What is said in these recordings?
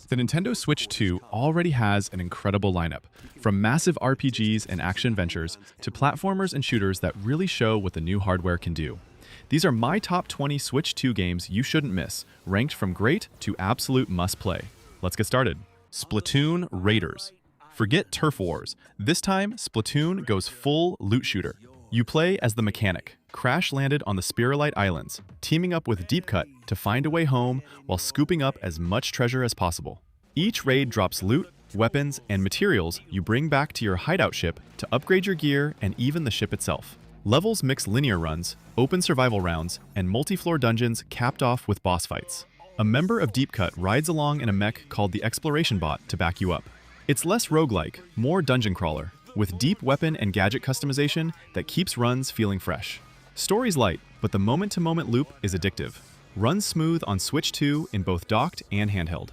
The Nintendo Switch 2 already has an incredible lineup, from massive RPGs and action adventures to platformers and shooters that really show what the new hardware can do. These are my top 20 Switch 2 games you shouldn't miss, ranked from great to absolute must-play. Let's get started. Splatoon Raiders. Forget Turf Wars. This time, Splatoon goes full loot shooter. You play as the mechanic, crash-landed on the Spirulite Islands, teaming up with Deep Cut to find a way home while scooping up as much treasure as possible. Each raid drops loot, weapons, and materials you bring back to your hideout ship to upgrade your gear and even the ship itself. Levels mix linear runs, open survival rounds, and multi-floor dungeons capped off with boss fights. A member of Deep Cut rides along in a mech called the Exploration Bot to back you up. It's less roguelike, more dungeon crawler, with deep weapon and gadget customization that keeps runs feeling fresh. Story's light, but the moment-to-moment loop is addictive. Runs smooth on Switch 2 in both docked and handheld.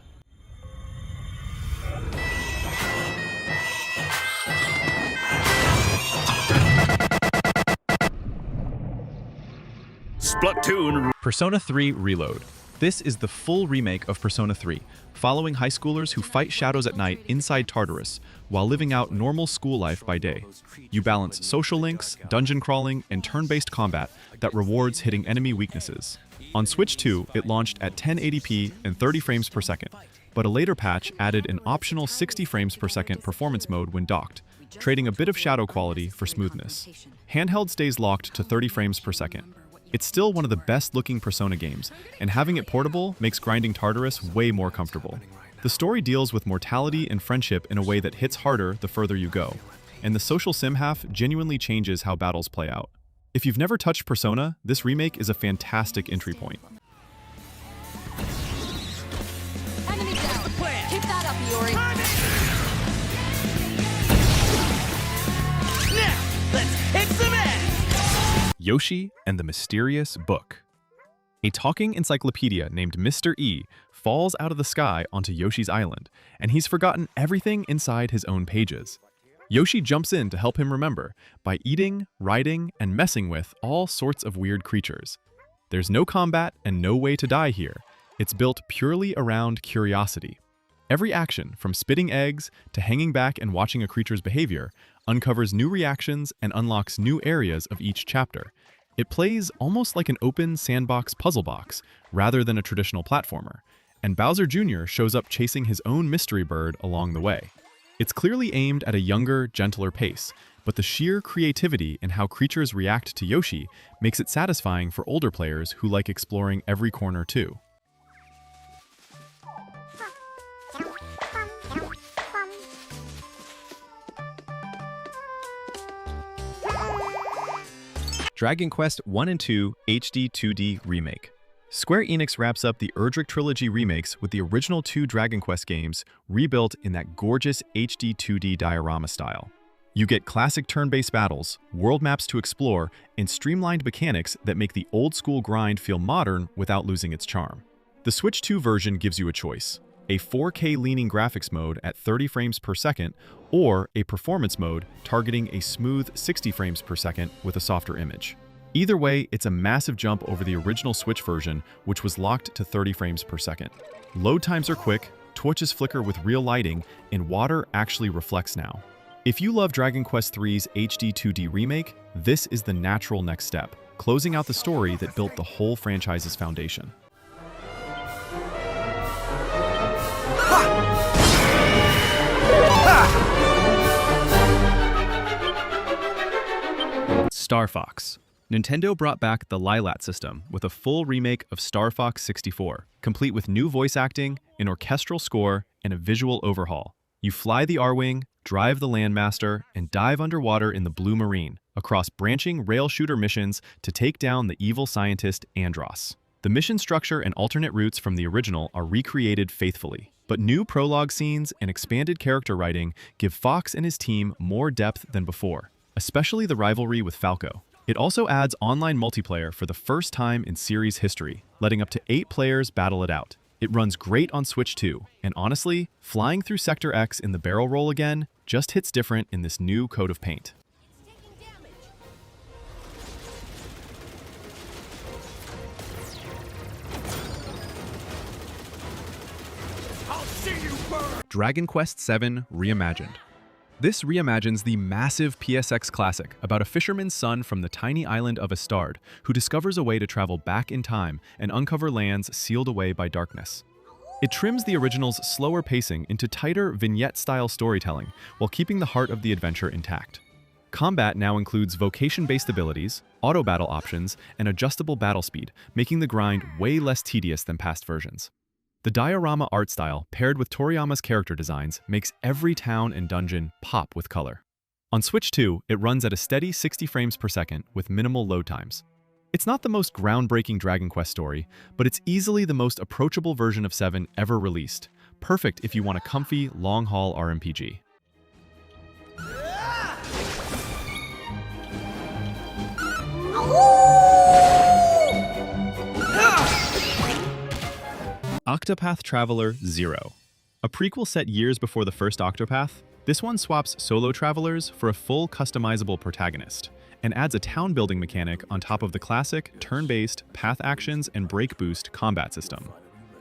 Splatoon. Persona 3 Reload. This is the full remake of Persona 3, following high schoolers who fight shadows at night inside Tartarus, while living out normal school life by day. You balance social links, dungeon crawling, and turn-based combat that rewards hitting enemy weaknesses. On Switch 2, it launched at 1080p and 30 frames per second, but a later patch added an optional 60 frames per second performance mode when docked, trading a bit of shadow quality for smoothness. Handheld stays locked to 30 frames per second. It's still one of the best-looking Persona games, and having it portable makes grinding Tartarus way more comfortable. The story deals with mortality and friendship in a way that hits harder the further you go, and the social sim half genuinely changes how battles play out. If you've never touched Persona, this remake is a fantastic entry point. Enemy down. Keep that up, Yuri. Now, let's hit some ass! Yoshi and the Mysterious Book. A talking encyclopedia named Mr. E falls out of the sky onto Yoshi's island, and he's forgotten everything inside his own pages. Yoshi jumps in to help him remember by eating, riding, and messing with all sorts of weird creatures. There's no combat and no way to die here. It's built purely around curiosity. Every action, from spitting eggs to hanging back and watching a creature's behavior, uncovers new reactions and unlocks new areas of each chapter. It plays almost like an open sandbox puzzle box, rather than a traditional platformer, and Bowser Jr. shows up chasing his own mystery bird along the way. It's clearly aimed at a younger, gentler pace, but the sheer creativity in how creatures react to Yoshi makes it satisfying for older players who like exploring every corner too. Dragon Quest 1 and 2 HD 2D Remake. Square Enix wraps up the Erdrick Trilogy remakes with the original 2 Dragon Quest games rebuilt in that gorgeous HD 2D diorama style. You get classic turn-based battles, world maps to explore, and streamlined mechanics that make the old-school grind feel modern without losing its charm. The Switch 2 version gives you a choice: a 4K-leaning graphics mode at 30 frames per second, or a performance mode targeting a smooth 60 frames per second with a softer image. Either way, it's a massive jump over the original Switch version, which was locked to 30 frames per second. Load times are quick, torches flicker with real lighting, and water actually reflects now. If you love Dragon Quest III's HD 2D remake, this is the natural next step, closing out the story that built the whole franchise's foundation. Star Fox. Nintendo brought back the Lilat system with a full remake of Star Fox 64, complete with new voice acting, an orchestral score, and a visual overhaul. You fly the R-Wing, drive the Landmaster, and dive underwater in the Blue Marine, across branching rail shooter missions to take down the evil scientist Andross. The mission structure and alternate routes from the original are recreated faithfully, but new prologue scenes and expanded character writing give Fox and his team more depth than before, especially the rivalry with Falco. It also adds online multiplayer for the first time in series history, letting up to 8 players battle it out. It runs great on Switch 2, and honestly, flying through Sector X in the barrel roll again just hits different in this new coat of paint. I'll Dragon Quest VII Reimagined. This reimagines the massive PSX classic about a fisherman's son from the tiny island of Astard who discovers a way to travel back in time and uncover lands sealed away by darkness. It trims the original's slower pacing into tighter vignette-style storytelling while keeping the heart of the adventure intact. Combat now includes vocation-based abilities, auto-battle options, and adjustable battle speed, making the grind way less tedious than past versions. The diorama art style, paired with Toriyama's character designs, makes every town and dungeon pop with color. On Switch 2, it runs at a steady 60 frames per second with minimal load times. It's not the most groundbreaking Dragon Quest story, but it's easily the most approachable version of 7 ever released, perfect if you want a comfy, long-haul RPG. Octopath Traveler 0. A prequel set years before the first Octopath, this one swaps solo travelers for a full customizable protagonist, and adds a town-building mechanic on top of the classic, turn-based, path actions and break boost combat system.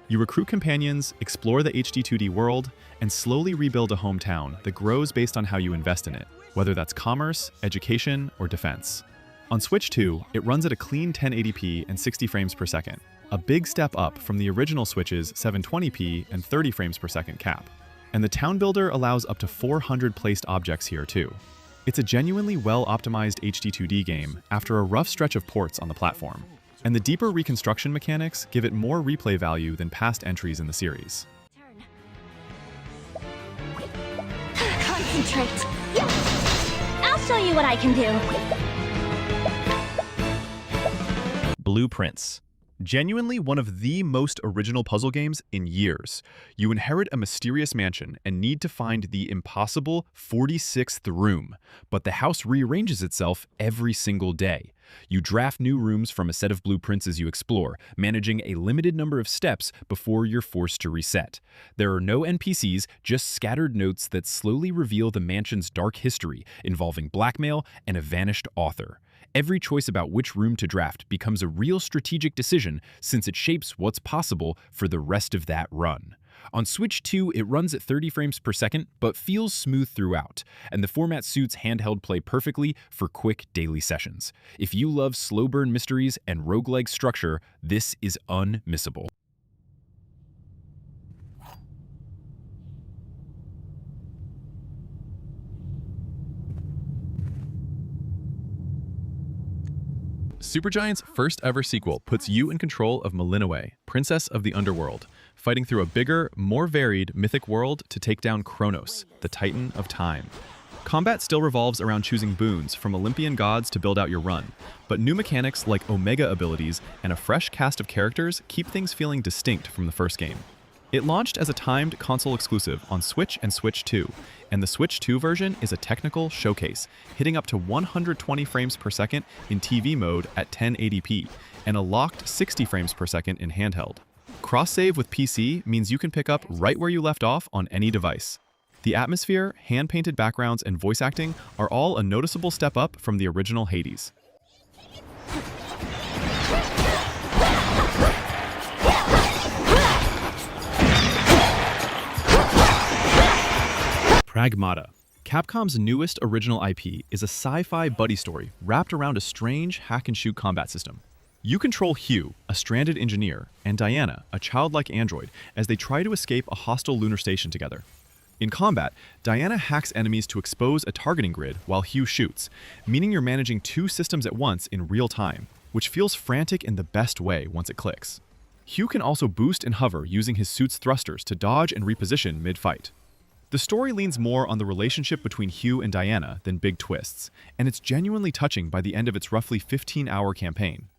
You recruit companions, explore the HD 2D world, and slowly rebuild a hometown that grows based on how you invest in it, whether that's commerce, education, or defense. On Switch 2, it runs at a clean 1080p and 60 frames per second, a big step up from the original Switch's 720p and 30 frames per second cap. And the town builder allows up to 400 placed objects here too. It's a genuinely well-optimized HD 2D game after a rough stretch of ports on the platform. And the deeper reconstruction mechanics give it more replay value than past entries in the series. Concentrate. I'll show you what I can do. Blueprints. Genuinely one of the most original puzzle games in years. You inherit a mysterious mansion and need to find the impossible 46th room, but the house rearranges itself every single day. You draft new rooms from a set of blueprints as you explore, managing a limited number of steps before you're forced to reset. There are no NPCs, just scattered notes that slowly reveal the mansion's dark history, involving blackmail and a vanished author. Every choice about which room to draft becomes a real strategic decision since it shapes what's possible for the rest of that run. On Switch 2, it runs at 30 frames per second, but feels smooth throughout, and the format suits handheld play perfectly for quick daily sessions. If you love slow burn mysteries and roguelike structure, this is unmissable. Supergiant's first ever sequel puts you in control of Millennium, Princess of the Underworld, fighting through a bigger, more varied mythic world to take down Kronos, the Titan of Time. Combat still revolves around choosing boons from Olympian gods to build out your run, but new mechanics like Omega abilities and a fresh cast of characters keep things feeling distinct from the first game. It launched as a timed console exclusive on Switch and Switch 2, and the Switch 2 version is a technical showcase, hitting up to 120 frames per second in TV mode at 1080p, and a locked 60 frames per second in handheld. Cross-save with PC means you can pick up right where you left off on any device. The atmosphere, hand-painted backgrounds, and voice acting are all a noticeable step up from the original Hades. Pragmata. Capcom's newest original IP is a sci-fi buddy story wrapped around a strange hack-and-shoot combat system. You control Hugh, a stranded engineer, and Diana, a childlike android, as they try to escape a hostile lunar station together. In combat, Diana hacks enemies to expose a targeting grid while Hugh shoots, meaning you're managing two systems at once in real time, which feels frantic in the best way once it clicks. Hugh can also boost and hover using his suit's thrusters to dodge and reposition mid-fight. The story leans more on the relationship between Hugh and Diana than big twists, and it's genuinely touching by the end of its roughly 15-hour campaign.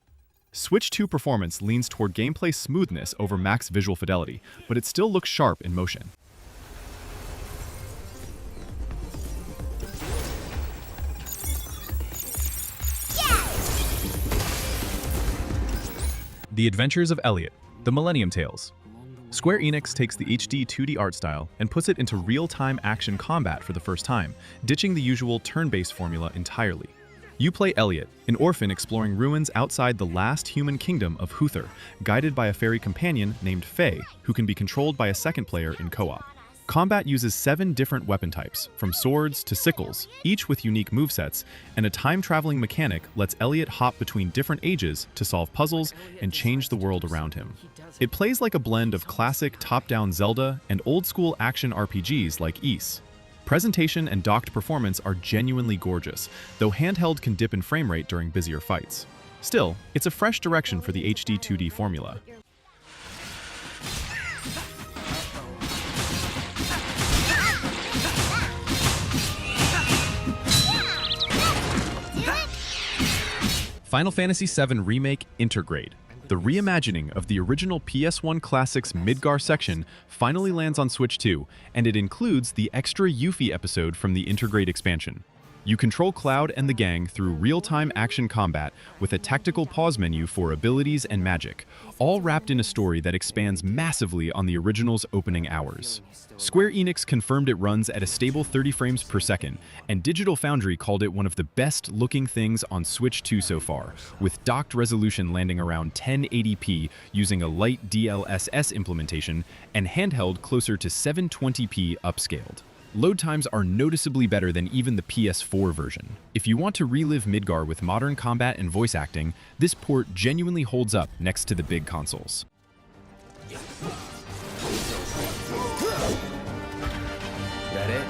Switch 2 performance leans toward gameplay smoothness over max visual fidelity, but it still looks sharp in motion. The Adventures of Elliot, the Millennium Tales. Square Enix takes the HD 2D art style and puts it into real-time action combat for the first time, ditching the usual turn-based formula entirely. You play Elliot, an orphan exploring ruins outside the last human kingdom of Huther, guided by a fairy companion named Faye, who can be controlled by a second player in co-op. Combat uses 7 different weapon types, from swords to sickles, each with unique movesets, and a time-traveling mechanic lets Elliot hop between different ages to solve puzzles and change the world around him. It plays like a blend of classic top-down Zelda and old-school action RPGs like Ys. Presentation and docked performance are genuinely gorgeous, though handheld can dip in frame rate during busier fights. Still, it's a fresh direction for the HD 2D formula. Final Fantasy VII Remake Intergrade. The reimagining of the original PS1 Classics Midgar section finally lands on Switch 2, and it includes the extra Yuffie episode from the Intergrade expansion. You control Cloud and the gang through real-time action combat with a tactical pause menu for abilities and magic, all wrapped in a story that expands massively on the original's opening hours. Square Enix confirmed it runs at a stable 30 frames per second, and Digital Foundry called it one of the best-looking things on Switch 2 so far, with docked resolution landing around 1080p using a light DLSS implementation and handheld closer to 720p upscaled. Load times are noticeably better than even the PS4 version. If you want to relive Midgar with modern combat and voice acting, this port genuinely holds up next to the big consoles. That it?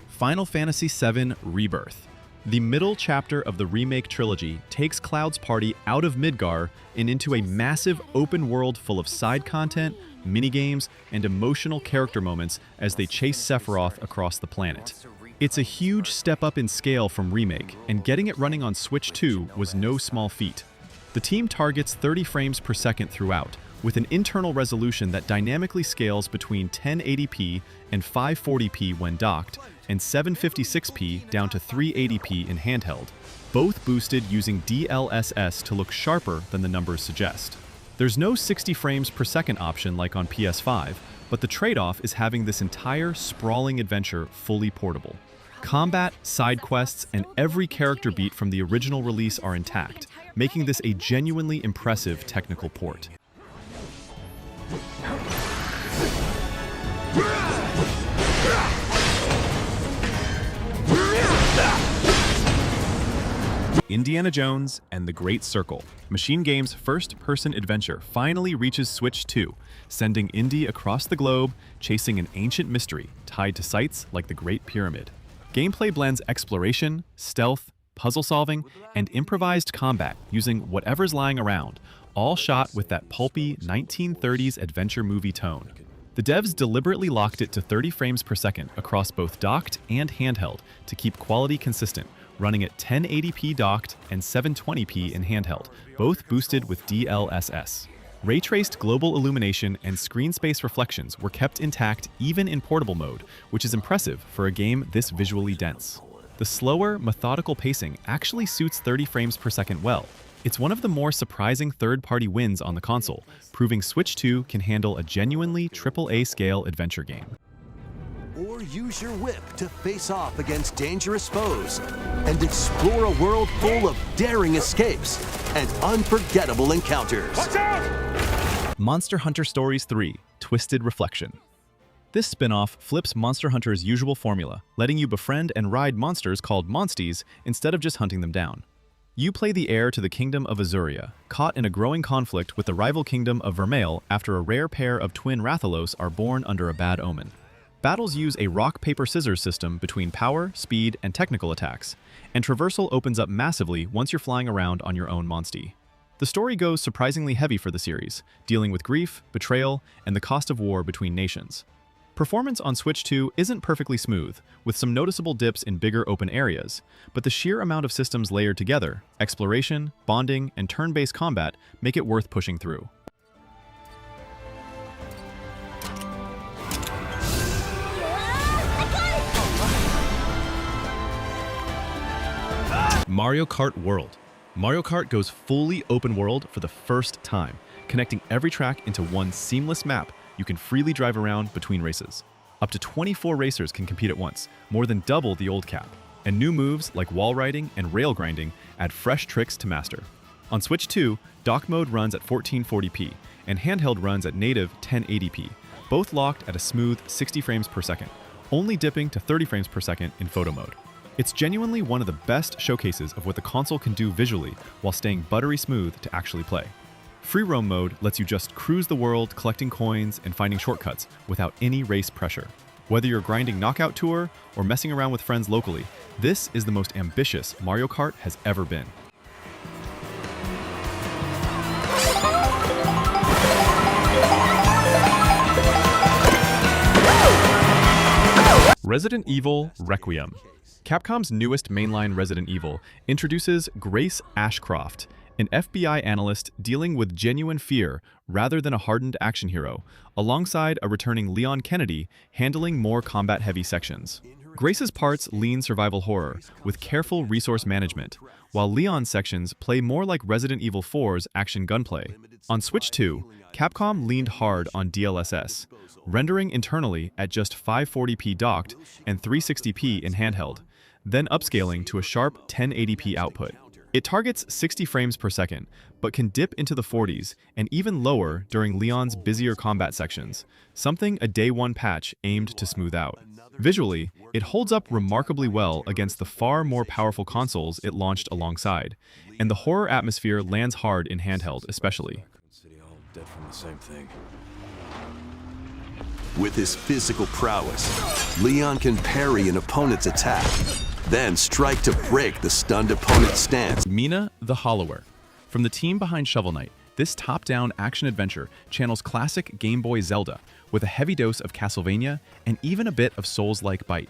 Final Fantasy VII Rebirth. The middle chapter of the Remake trilogy takes Cloud's party out of Midgar and into a massive open world full of side content, minigames, and emotional character moments as they chase Sephiroth across the planet. It's a huge step up in scale from Remake, and getting it running on Switch 2 was no small feat. The team targets 30 frames per second throughout, with an internal resolution that dynamically scales between 1080p and 540p when docked, and 756p down to 380p in handheld, both boosted using DLSS to look sharper than the numbers suggest. There's no 60 frames per second option like on PS5, but the trade-off is having this entire sprawling adventure fully portable. Combat, side quests, and every character beat from the original release are intact, making this a genuinely impressive technical port. Indiana Jones and the Great Circle, Machine Games' first-person adventure, finally reaches Switch 2, sending Indy across the globe, chasing an ancient mystery tied to sites like the Great Pyramid. Gameplay blends exploration, stealth, puzzle solving, and improvised combat using whatever's lying around, all shot with that pulpy 1930s adventure movie tone. The devs deliberately locked it to 30 frames per second across both docked and handheld to keep quality consistent, running at 1080p docked and 720p in handheld, both boosted with DLSS. Ray-traced global illumination and screen space reflections were kept intact even in portable mode, which is impressive for a game this visually dense. The slower, methodical pacing actually suits 30 frames per second well. It's one of the more surprising third-party wins on the console, proving Switch 2 can handle a genuinely AAA-scale adventure game. Or use your whip to face off against dangerous foes and explore a world full of daring escapes and unforgettable encounters. Watch out! Monster Hunter Stories 3: Twisted Reflection. This spin-off flips Monster Hunter's usual formula, letting you befriend and ride monsters called Monsties instead of just hunting them down. You play the heir to the Kingdom of Azuria, caught in a growing conflict with the rival kingdom of Vermeil after a rare pair of twin Rathalos are born under a bad omen. Battles use a rock-paper-scissors system between power, speed, and technical attacks, and traversal opens up massively once you're flying around on your own Monstie. The story goes surprisingly heavy for the series, dealing with grief, betrayal, and the cost of war between nations. Performance on Switch 2 isn't perfectly smooth, with some noticeable dips in bigger open areas, but the sheer amount of systems layered together, exploration, bonding, and turn-based combat make it worth pushing through. Mario Kart World. Mario Kart goes fully open world for the first time, connecting every track into one seamless map you can freely drive around between races. Up to 24 racers can compete at once, more than double the old cap. And new moves like wall riding and rail grinding add fresh tricks to master. On Switch 2, dock mode runs at 1440p, and handheld runs at native 1080p, both locked at a smooth 60 frames per second, only dipping to 30 frames per second in photo mode. It's genuinely one of the best showcases of what the console can do visually while staying buttery smooth to actually play. Free roam mode lets you just cruise the world collecting coins and finding shortcuts without any race pressure. Whether you're grinding Knockout Tour or messing around with friends locally, this is the most ambitious Mario Kart has ever been. Resident Evil Requiem. Capcom's newest mainline Resident Evil introduces Grace Ashcroft, an FBI analyst dealing with genuine fear rather than a hardened action hero, alongside a returning Leon Kennedy handling more combat-heavy sections. Grace's parts lean survival horror with careful resource management, while Leon's sections play more like Resident Evil 4's action gunplay. On Switch 2, Capcom leaned hard on DLSS, rendering internally at just 540p docked and 360p in handheld, then upscaling to a sharp 1080p output. It targets 60 frames per second, but can dip into the 40s and even lower during Leon's busier combat sections, something a day one patch aimed to smooth out. Visually, it holds up remarkably well against the far more powerful consoles it launched alongside, and the horror atmosphere lands hard in handheld especially. With his physical prowess, Leon can parry an opponent's attack, then strike to break the stunned opponent's stance. Mina the Hollower. From the team behind Shovel Knight, this top-down action-adventure channels classic Game Boy Zelda with a heavy dose of Castlevania and even a bit of Souls-like bite.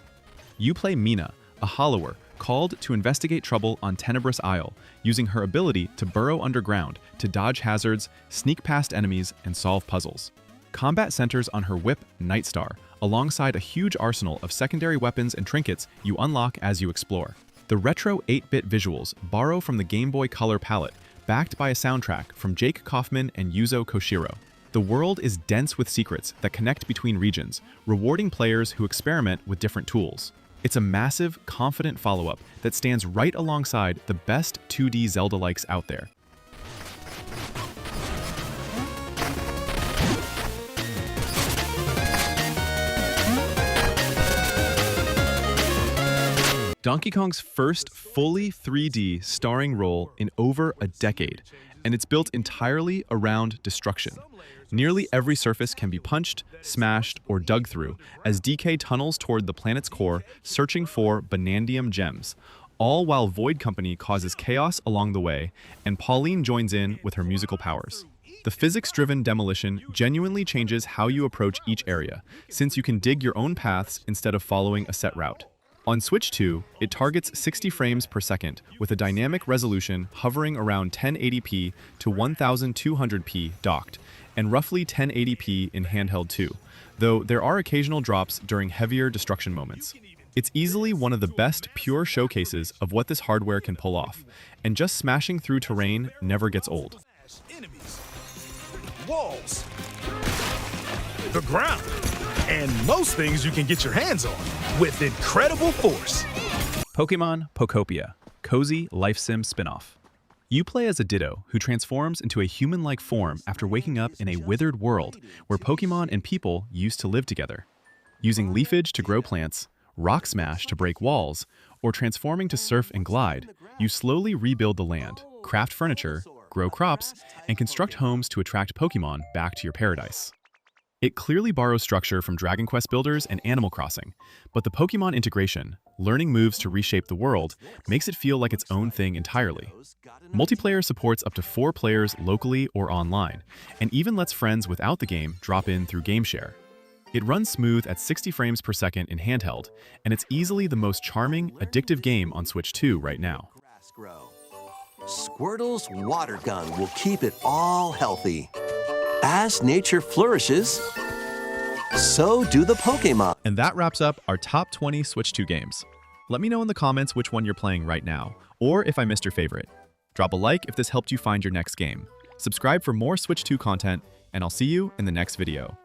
You play Mina, a Hollower, called to investigate trouble on Tenebrous Isle, using her ability to burrow underground to dodge hazards, sneak past enemies, and solve puzzles. Combat centers on her whip, Nightstar, alongside a huge arsenal of secondary weapons and trinkets you unlock as you explore. The retro 8-bit visuals borrow from the Game Boy Color palette, backed by a soundtrack from Jake Kaufman and Yuzo Koshiro. The world is dense with secrets that connect between regions, rewarding players who experiment with different tools. It's a massive, confident follow-up that stands right alongside the best 2D Zelda-likes out there. Donkey Kong's first fully 3D starring role in over a decade, and it's built entirely around destruction. Nearly every surface can be punched, smashed, or dug through as DK tunnels toward the planet's core, searching for Banandium gems, all while Void Company causes chaos along the way, and Pauline joins in with her musical powers. The physics-driven demolition genuinely changes how you approach each area, since you can dig your own paths instead of following a set route. On Switch 2, it targets 60 frames per second with a dynamic resolution hovering around 1080p to 1200p docked, and roughly 1080p in handheld too, though there are occasional drops during heavier destruction moments. It's easily one of the best pure showcases of what this hardware can pull off, and just smashing through terrain never gets old. Enemies, walls, the ground, and most things you can get your hands on with incredible force. Pokémon Pokopia, cozy life sim spin-off. You play as a Ditto who transforms into a human-like form after waking up in a withered world where Pokémon and people used to live together. Using leafage to grow plants, rock smash to break walls, or transforming to surf and glide, you slowly rebuild the land, craft furniture, grow crops, and construct homes to attract Pokémon back to your paradise. It clearly borrows structure from Dragon Quest Builders and Animal Crossing, but the Pokémon integration, learning moves to reshape the world, makes it feel like its own thing entirely. Multiplayer supports up to 4 players locally or online, and even lets friends without the game drop in through GameShare. It runs smooth at 60 frames per second in handheld, and it's easily the most charming, addictive game on Switch 2 right now. Squirtle's water gun will keep it all healthy. As nature flourishes, so do the Pokémon. And that wraps up our top 20 Switch 2 games. Let me know in the comments which one you're playing right now, or if I missed your favorite. Drop a like if this helped you find your next game. Subscribe for more Switch 2 content, and I'll see you in the next video.